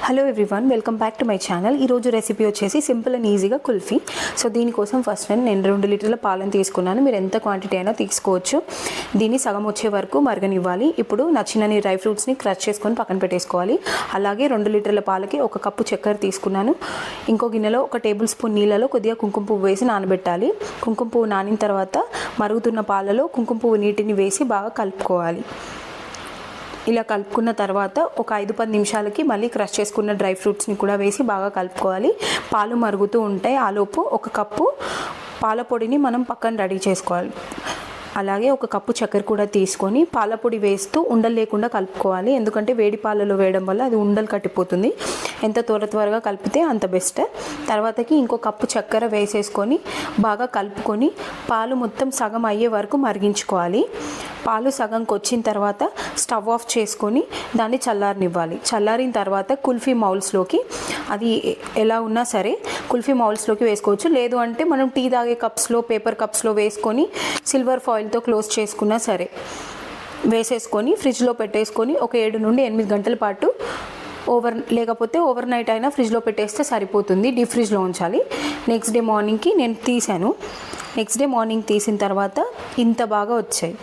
Hello everyone, welcome back to my channel. ఈరోజు recipe వచ్చేసి simple and ఈజీగా kulfi. So దీనికోసం ఫస్ట్ నేను 2 లీటర్ల పాలను తీసుకున్నాను. మీరు ఎంత క్వాంటిటీ అయినా తీసుకోవచ్చు. దీన్ని సగం వచ్చే వరకు మరగనివ్వాలి. ఇప్పుడు నచ్చినన్ని డ్రై ఫ్రూట్స్ని క్రష్ చేసుకొని పక్కన పెట్టేసుకోవాలి. అలాగే 2 లీటర్ల పాలకి 1 కప్పు చక్కెర తీసుకున్నాను. ఇంకో గిన్నెలో 1 టేబుల్ స్పూన్ నీళ్ళలో కొద్దిగా కుంకుమ పువ్వు వేసి నానబెట్టాలి. కుంకుమ పువ్వు నానిన తర్వాత మరుగుతున్న పాలలో కుంకుమ పువ్వు నీటిని వేసి బాగా కలుపుకోవాలి. ఇలా కలుపుకున్న తర్వాత ఒక 5-10 నిమిషాలకి మళ్ళీ క్రష్ చేసుకున్న డ్రై ఫ్రూట్స్ని కూడా వేసి బాగా కలుపుకోవాలి. పాలు మరుగుతూ ఉంటాయి. ఆలోపు 1 కప్పు పాల పొడిని మనం పక్కన రెడీ చేసుకోవాలి. అలాగే 1 కప్పు చక్కెర కూడా తీసుకొని పాల పొడి వేస్తూ ఉండలు లేకుండా కలుపుకోవాలి. ఎందుకంటే వేడి పాలలో వేయడం వల్ల అది ఉండలు కట్టిపోతుంది. ఎంత త్వరగా కలిపితే అంత బెస్ట్. తర్వాతకి ఇంకో కప్పు చక్కెర వేసేసుకొని బాగా కలుపుకొని పాలు మొత్తం సగం అయ్యే వరకు మరిగించుకోవాలి. పాలు సగంకి వచ్చిన తర్వాత స్టవ్ ఆఫ్ చేసుకొని దాన్ని చల్లారనివ్వాలి. చల్లారిన తర్వాత కుల్ఫీ మౌల్స్లోకి, అది ఎలా ఉన్నా సరే కుల్ఫీ మౌల్స్లోకి వేసుకోవచ్చు. లేదు అంటే మనం టీ తాగే కప్స్లో, పేపర్ కప్స్లో వేసుకొని సిల్వర్ ఫాయిల్తో క్లోజ్ చేసుకున్నా సరే వేసేసుకొని ఫ్రిడ్జ్లో పెట్టేసుకొని ఒక 7 నుండి 8 గంటల పాటు లేకపోతే ఓవర్ నైట్ అయినా ఫ్రిడ్జ్లో పెట్టేస్తే సరిపోతుంది. డీప్ ఫ్రిడ్జ్లో ఉంచాలి. నెక్స్ట్ డే మార్నింగ్కి నేను తీసాను. నెక్స్ట్ డే మార్నింగ్ తీసిన తర్వాత ఇంత బాగా వచ్చాయి.